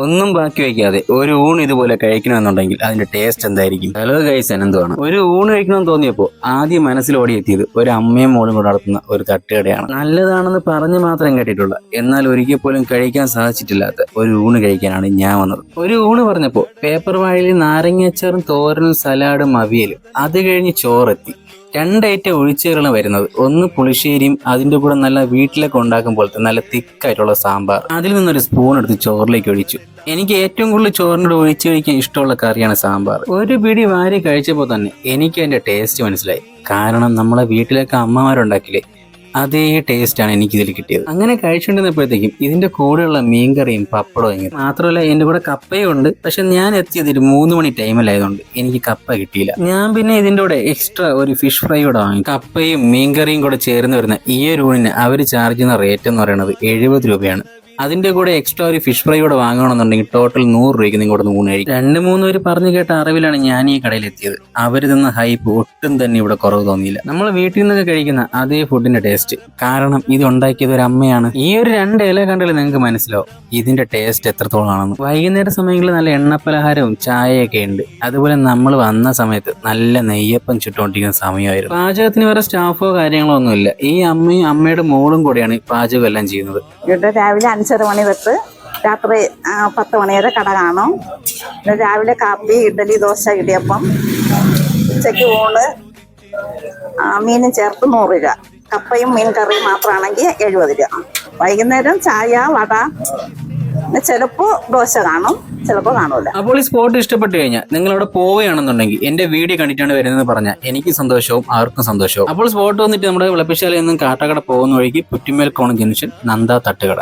ഒന്നും ബാക്കി വയ്ക്കാതെ ഒരു ഊണ് ഇതുപോലെ കഴിക്കണമെന്നുണ്ടെങ്കിൽ അതിന്റെ ടേസ്റ്റ് എന്തായിരിക്കും? ഹലോ ഗൈസ്, അനന്തമാണ്. ഒരു ഊണ് കഴിക്കണമെന്ന് തോന്നിയപ്പോൾ ആദ്യം മനസ്സിൽ ഓടിയെത്തിയത് ഒരു അമ്മയും മോളും കൂടെ നടത്തുന്ന ഒരു തട്ടുകടയാണ്. നല്ലതാണെന്ന് പറഞ്ഞു മാത്രം കേട്ടിട്ടുള്ള, എന്നാൽ ഒരിക്കൽ പോലും കഴിക്കാൻ സാധിച്ചിട്ടില്ലാത്ത ഒരു ഊണ് കഴിക്കാനാണ് ഞാൻ വന്നത്. ഒരു ഊണ് പറഞ്ഞപ്പോൾ പേപ്പർ വാഴയിൽ നാരങ്ങാച്ചാറും തോരനും സലാഡും അവിയലും, അത് കഴിഞ്ഞ് ചോറെത്തി. രണ്ടൈറ്റം ഒഴിച്ചുകറികളാണ് വരുന്നത്. ഒന്ന് പുളിശ്ശേരിയും അതിന്റെ കൂടെ നല്ല വീട്ടിലൊക്കെ ഉണ്ടാക്കും പോലത്തെ നല്ല തിക്കായിട്ടുള്ള സാമ്പാർ. അതിൽ നിന്നൊരു സ്പൂൺ എടുത്ത് ചോറിലേക്ക് ഒഴിച്ചു. എനിക്ക് ഏറ്റവും കൂടുതൽ ചോറിനോട് ഒഴിച്ചു കഴിക്കാൻ ഇഷ്ടമുള്ള കറിയാണ് സാമ്പാർ. ഒരു പിടി വാരി കഴിച്ചപ്പോൾ തന്നെ എനിക്ക് അതിന്റെ ടേസ്റ്റ് മനസ്സിലായി. കാരണം നമ്മളെ വീട്ടിലൊക്കെ അമ്മമാരുണ്ടാക്കില്ലേ, അതേ ടേസ്റ്റാണ് എനിക്ക് ഇതിൽ കിട്ടിയത്. അങ്ങനെ കഴിച്ചുകൊണ്ടിരുന്നപ്പോഴത്തേക്കും ഇതിന്റെ കൂടെയുള്ള മീൻകറിയും പപ്പടവും ഇങ്ങനെ. മാത്രമല്ല എന്റെ കൂടെ കപ്പയും ഉണ്ട്. പക്ഷെ ഞാൻ എത്തിയത് ഒരു 3 മണി ടൈമിലായതുകൊണ്ട് എനിക്ക് കപ്പ കിട്ടിയില്ല. ഞാൻ പിന്നെ ഇതിന്റെ കൂടെ എക്സ്ട്രാ ഒരു ഫിഷ് ഫ്രൈ കൂടെ വാങ്ങി. കപ്പയും മീൻകറിയും കൂടെ ചേർന്ന് വരുന്ന ഈ ഒരു ഊണിന് അവർ ചാർജ് ചെയ്യുന്ന റേറ്റ് എന്ന് പറയുന്നത് 70 രൂപയാണ്. അതിന്റെ കൂടെ എക്സ്ട്രാ ഒരു ഫിഷ് ഫ്രൈ കൂടെ വാങ്ങണമെന്നുണ്ടെങ്കിൽ ടോട്ടൽ 100 രൂപയ്ക്ക് നിങ്ങൾ ഇവിടെ ഊണ് കഴിക്കും. 2-3 പേര് പറഞ്ഞു കേട്ട അറിവിലാണ് ഞാൻ ഈ കടയിൽ എത്തിയത്. അവർ തന്ന ഹൈപ്പ് ഒട്ടും തന്നെ ഇവിടെ കുറവ് തോന്നിയില്ല. നമ്മൾ വീട്ടിൽ നിന്നൊക്കെ കഴിക്കുന്ന അതേ ഫുഡിന്റെ ടേസ്റ്റ്. കാരണം ഇത് ഉണ്ടാക്കിയത് ഒരു അമ്മയാണ്. ഈ ഒരു 2 ഇല കണ്ടാൽ നിങ്ങൾക്ക് മനസ്സിലാവും ഇതിന്റെ ടേസ്റ്റ് എത്രത്തോളം ആണെന്ന്. വൈകുന്നേര സമയങ്ങളിൽ നല്ല എണ്ണപ്പലഹാരവും ചായയൊക്കെ ഉണ്ട്. അതുപോലെ നമ്മൾ വന്ന സമയത്ത് നല്ല നെയ്യപ്പം ചുട്ടുകൊണ്ടിരിക്കുന്ന സമയമായിരുന്നു. പാചകത്തിന് വേറെ സ്റ്റാഫോ കാര്യങ്ങളോ ഒന്നുമില്ല. ഈ അമ്മയും അമ്മയുടെ മോളും കൂടെയാണ് പാചകം എല്ലാം ചെയ്യുന്നത്. ഇവിടെ രാവിലെ 5:30 മണി തൊട്ട് രാത്രി 10 മണി വരെ കട കാണും. രാവിലെ കാപ്പി, ഇഡ്ഡലി, ദോശ, ഇടിയപ്പം. ഉച്ചയ്ക്ക് ഊണ് മീനും ചേർത്ത് 100 രൂപ. കപ്പയും മീൻ കറിയും മാത്രമാണെങ്കിൽ 70 രൂപ. വൈകുന്നേരം ചായ, വട, ചിലപ്പോൾ ദോശ കാണും, ചിലപ്പോൾ കാണൂല. അപ്പോൾ ഈ സ്പോട്ട് ഇഷ്ടപ്പെട്ടു കഴിഞ്ഞാൽ നിങ്ങൾ അവിടെ പോവുകയാണെന്നുണ്ടെങ്കിൽ എന്റെ വീഡിയോ കണ്ടിട്ടാണ് വരുന്നത് പറഞ്ഞാൽ എനിക്ക് സന്തോഷവും അവർക്കും സന്തോഷവും. അപ്പോൾ സ്പോട്ട് വന്നിട്ട് നമ്മുടെ വിളപ്പിശാലയിൽ നിന്നും കാട്ടാക്കട പോകുന്ന വഴിക്ക് പുറ്റിമേൽ കോണം ജംഗ്ഷൻ, നന്ദ തട്ടുകട.